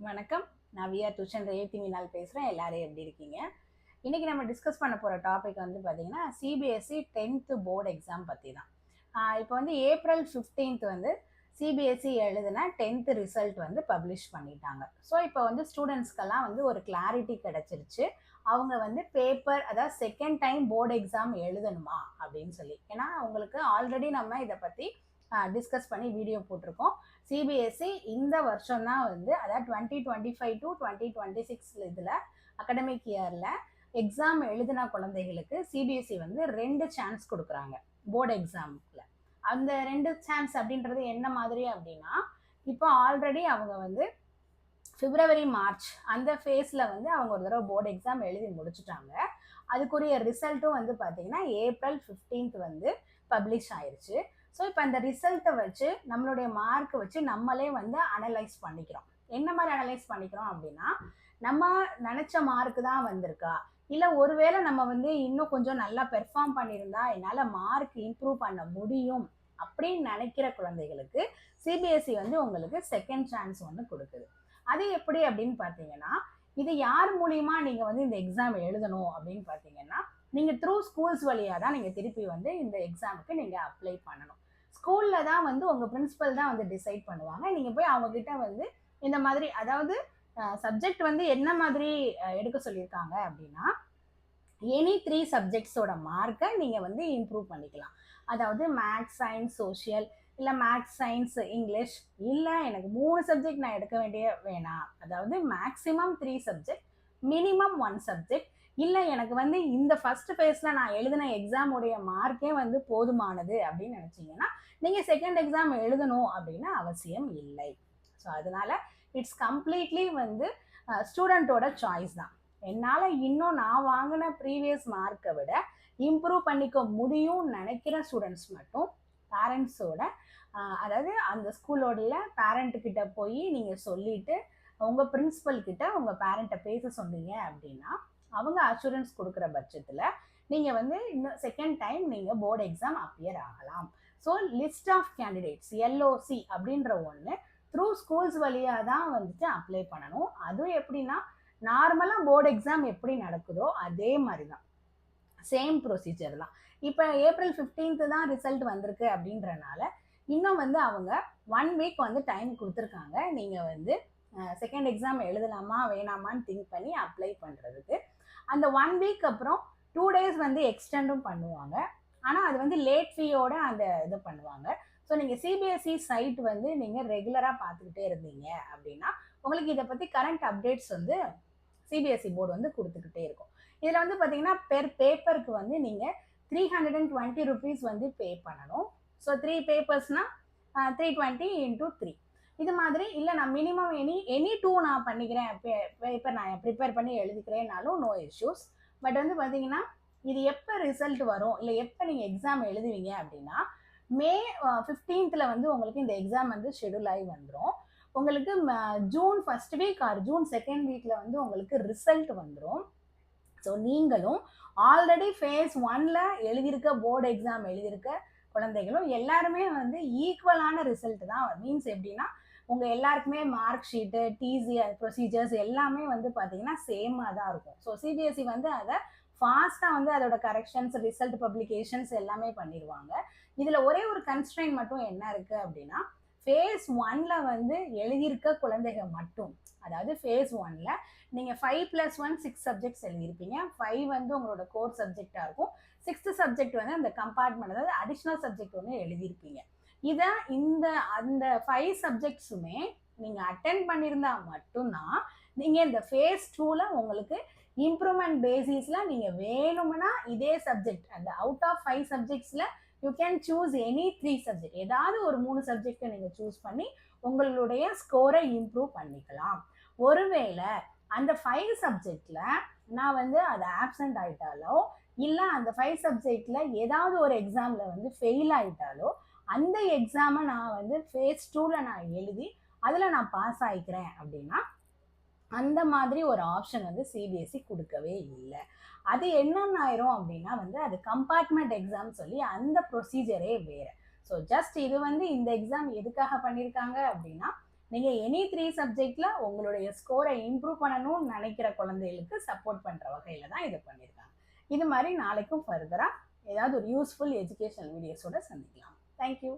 வணக்கம். நான் VR tuition Revathi மீனால் பேசுகிறேன். எல்லாரும் எப்படி இருக்கீங்க? இன்னைக்கு நம்ம டிஸ்கஸ் பண்ண போகிற டாபிக் வந்து பார்த்தீங்கன்னா சிபிஎஸ்சி 10th போர்டு எக்ஸாம் பற்றி தான். இப்போ வந்து ஏப்ரல் 15th வந்து சிபிஎஸ்சி எழுதின 10th ரிசல்ட் வந்து பப்ளிஷ் பண்ணிட்டாங்க. ஸோ இப்போ வந்து ஸ்டூடெண்ட்ஸ்க்கெல்லாம் வந்து ஒரு கிளாரிட்டி கிடச்சிருச்சு. அவங்க வந்து பேப்பர், அதாவது செகண்ட் டைம் போர்டு எக்ஸாம் எழுதணுமா அப்படின்னு சொல்லி. ஏன்னா அவங்களுக்கு ஆல்ரெடி நம்ம இதை பற்றி டிஸ்கஸ் பண்ணி வீடியோ போட்டிருக்கோம். சிபிஎஸ்சி இந்த வருஷம் தான் வந்து, அதாவது 2025 to 2026 இதில் அகடமிக் இயரில் எக்ஸாம் எழுதின குழந்தைகளுக்கு சிபிஎஸ்சி வந்து 2 சான்ஸ் கொடுக்குறாங்க போர்டு எக்ஸாமுக்குள்ள. அந்த 2 சான்ஸ் அப்படின்றது என்ன மாதிரி அப்படின்னா, இப்போ ஆல்ரெடி அவங்க வந்து பிப்ரவரி மார்ச் அந்த ஃபேஸில் வந்து அவங்க ஒரு தடவை போர்டு எக்ஸாம் எழுதி முடிச்சுட்டாங்க. அதுக்குரிய ரிசல்ட்டும் வந்து பார்த்தீங்கன்னா ஏப்ரல் 15th வந்து பப்ளிஷ் ஆயிடுச்சு. ஸோ இப்போ அந்த ரிசல்ட்டை வச்சு நம்மளுடைய மார்க்கை வச்சு நம்மளே வந்து அனலைஸ் பண்ணிக்கிறோம். என்ன மாதிரி அனலைஸ் பண்ணிக்கிறோம் அப்படின்னா, நம்ம நினச்ச மார்க்கு தான் வந்திருக்கா, இல்லை ஒருவேளை நம்ம வந்து இன்னும் கொஞ்சம் நல்லா பெர்ஃபார்ம் பண்ணியிருந்தா என்னால் மார்க் இம்ப்ரூவ் பண்ண முடியும் அப்படின்னு நினைக்கிற குழந்தைகளுக்கு சிபிஎஸ்சி வந்து உங்களுக்கு செகண்ட் சான்ஸ் ஒன்று கொடுக்குது. அது எப்படி அப்படின்னு பார்த்தீங்கன்னா, இது யார் மூலியமா நீங்கள் வந்து இந்த எக்ஸாம் எழுதணும் அப்படின்னு பார்த்தீங்கன்னா, நீங்கள் த்ரூ ஸ்கூல்ஸ் வழியாக தான் நீங்கள் திருப்பி வந்து இந்த எக்ஸாமுக்கு நீங்கள் அப்ளை பண்ணணும். ஸ்கூலில் தான் வந்து உங்கள் பிரின்சிபல் தான் வந்து டிசைட் பண்ணுவாங்க. நீங்கள் போய் அவங்கக்கிட்ட வந்து இந்த மாதிரி, அதாவது சப்ஜெக்ட் வந்து என்ன மாதிரி எடுக்க சொல்லியிருக்காங்க அப்படின்னா, எனி 3 சப்ஜெக்ட்ஸோட மார்க்கை நீங்கள் வந்து இம்ப்ரூவ் பண்ணிக்கலாம். அதாவது மேத்ஸ், சயின்ஸ், சோஷியல், இல்லை மேத்ஸ், சயின்ஸ், இங்கிலீஷ், இல்லை எனக்கு 3 சப்ஜெக்ட் நான் எடுக்க வேணாம், அதாவது மேக்ஸிமம் 3 சப்ஜெக்ட், மினிமம் 1 சப்ஜெக்ட், இல்லை எனக்கு வந்து இந்த ஃபர்ஸ்ட் ஃபேஸில் நான் எழுதின எக்ஸாமுடைய மார்க்கே வந்து போதுமானது அப்படின்னு நினச்சிங்கன்னா நீங்கள் செகண்ட் எக்ஸாம் எழுதணும் அப்படின்னு அவசியம் இல்லை. ஸோ அதனால இட்ஸ் கம்ப்ளீட்லி வந்து ஸ்டூடெண்ட்டோட சாய்ஸ் தான். என்னால் இன்னும் நான் வாங்கின ப்ரீவியஸ் மார்க்கை விட இம்ப்ரூவ் பண்ணிக்க முடியும்னு நினைக்கிற ஸ்டூடெண்ட்ஸ் மட்டும் பேரண்ட்ஸோட, அதாவது அந்த ஸ்கூலோடைய பேரண்ட்டுக்கிட்ட போய் நீங்கள் சொல்லிவிட்டு உங்கள் பிரின்சிபல் கிட்ட உங்கள் பேரண்ட்டை பேச சொன்னீங்க அப்படின்னா அவங்க அஷூரன்ஸ் கொடுக்குற பட்சத்தில் நீங்கள் வந்து இன்னும் செகண்ட் டைம் நீங்கள் போர்டு எக்ஸாம் அப்பியர் ஆகலாம். So list of candidates LOC அப்படின்ற ஒன்று த்ரூ ஸ்கூல்ஸ் வழியாக தான் வந்துட்டு அப்ளை பண்ணணும். அதுவும் எப்படின்னா, நார்மலாக போர்டு எக்ஸாம் எப்படி நடக்குதோ அதே மாதிரி தான், சேம் ப்ரொசீஜர் தான். இப்போ ஏப்ரல் 15th தான் ரிசல்ட் வந்திருக்கு அப்படின்றனால இன்னும் வந்து அவங்க 1 வீக் வந்து டைம் கொடுத்துருக்காங்க. நீங்கள் வந்து செகண்ட் எக்ஸாம் எழுதலாமா வேணாமான்னு திங்க் பண்ணி அப்ளை பண்ணுறதுக்கு. அந்த 1 வீக் அப்புறம் 2 டேஸ் வந்து எக்ஸ்டெண்டும் பண்ணுவாங்க. ஆனால் அது வந்து லேட் ஃபீயோட அந்த இது பண்ணுவாங்க. ஸோ நீங்கள் சிபிஎஸ்சி சைட் வந்து நீங்கள் ரெகுலராக பார்த்துக்கிட்டே இருந்தீங்க அப்படின்னா உங்களுக்கு இதை பற்றி கரண்ட் அப்டேட்ஸ் வந்து சிபிஎஸ்சி போர்டு வந்து கொடுத்துக்கிட்டே இருக்கும். இதில் வந்து பார்த்தீங்கன்னா பெர் பேப்பருக்கு வந்து நீங்கள் 320 rupees வந்து பே பண்ணணும். ஸோ 3 பேப்பர்ஸ்னால் 320 into 3 இது மாதிரி. இல்லை நான் மினிமம் எனி 2 நான் பண்ணிக்கிறேன், பேப்பர் நான் ப்ரிப்பேர் பண்ணி எழுதிக்கிறேன்னாலும் நோ இஷ்யூஸ். பட் வந்து பார்த்தீங்கன்னா இது எப்போ ரிசல்ட் வரும், இல்லை எப்போ நீங்கள் எக்ஸாம் எழுதுவீங்க அப்படின்னா மே 15th வந்து உங்களுக்கு இந்த எக்ஸாம் வந்து ஷெடியூல் ஆகி வந்துடும். உங்களுக்கு June 1st week or June 2nd வீக்கில் வந்து உங்களுக்கு ரிசல்ட் வந்துடும். ஸோ நீங்களும் ஆல்ரெடி ஃபேஸ் 1ல் எழுதியிருக்க போர்டு எக்ஸாம் எழுதியிருக்க குழந்தைகளும் எல்லாருமே வந்து ஈக்குவலான ரிசல்ட் தான். மீன்ஸ் எப்படின்னா, உங்கள் எல்லாருக்குமே மார்க் ஷீட்டு, டிசி ப்ரொசீஜர்ஸ் எல்லாமே வந்து பார்த்தீங்கன்னா சேமாக தான் இருக்கும். ஸோ சிபிஎஸ்சி வந்து அதை ஃபாஸ்ட்டாக வந்து அதோட கரெக்ஷன்ஸ், ரிசல்ட் பப்ளிகேஷன்ஸ் எல்லாமே பண்ணிடுவாங்க. இதில் ஒரே ஒரு கன்ஸ்ட்ரெயின் மட்டும் என்ன இருக்குது அப்படின்னா, ஃபேஸ் 1ல் வந்து எழுதியிருக்க குழந்தைகள் மட்டும், அதாவது ஃபேஸ் 1ல் நீங்கள் 5+1 6 சப்ஜெக்ட்ஸ் எழுதியிருப்பீங்க. 5 வந்து உங்களோட கோர் சப்ஜெக்டாக இருக்கும். 6th சப்ஜெக்ட் வந்து அந்த கம்பார்ட்மெண்ட், அதாவது அடிஷ்னல் சப்ஜெக்ட் ஒன்று எழுதியிருப்பீங்க. இதை அந்த 5 சப்ஜெக்ட்ஸுமே நீங்கள் அட்டென்ட் பண்ணியிருந்தா மட்டும்தான் நீங்கள் இந்த ஃபேஸ் 2ல் உங்களுக்கு இம்ப்ரூவ்மெண்ட் பேசிஸில் நீங்கள் வேணும்னா இதே சப்ஜெக்ட், அந்த அவுட் ஆஃப் 5 சப்ஜெக்ட்ஸில் you can choose any 3 subject, ஏதாவது ஒரு 3 சப்ஜெக்டை நீங்கள் சூஸ் பண்ணி உங்களுடைய ஸ்கோரை இம்ப்ரூவ் பண்ணிக்கலாம். ஒருவேளை அந்த 5 சப்ஜெக்டில் நான் வந்து அதை ஆப்சண்ட் ஆகிட்டாலோ, இல்லை அந்த 5 சப்ஜெக்டில் ஏதாவது ஒரு எக்ஸாமில் வந்து ஃபெயில் ஆகிட்டாலோ, அந்த எக்ஸாமை நான் வந்து ஃபேஸ் 2ல் நான் எழுதி அதில் நான் பாஸ் ஆகிக்கிறேன் அப்படின்னா அந்த மாதிரி ஒரு ஆப்ஷன் வந்து சிபிஎஸ்சி கொடுக்கவே இல்லை. அது என்னென்ன ஆயிரும் அப்படின்னா வந்து அது கம்பார்ட்மெண்ட் எக்ஸாம் சொல்லி அந்த ப்ரொசீஜரே வேறு. ஸோ ஜஸ்ட் இது வந்து இந்த எக்ஸாம் எதுக்காக பண்ணியிருக்காங்க அப்படின்னா, நீங்கள் எனி 3 சப்ஜெக்டில் உங்களுடைய ஸ்கோரை இம்ப்ரூவ் பண்ணணும்னு நினைக்கிற குழந்தைகளுக்கு சப்போர்ட் பண்ணுற வகையில் தான் இது பண்ணியிருக்காங்க. இது மாதிரி நாளைக்கும் ஃபர்தராக ஏதாவது ஒரு யூஸ்ஃபுல் எஜுகேஷனல் வீடியோஸோட சந்திக்கலாம். தேங்க்யூ.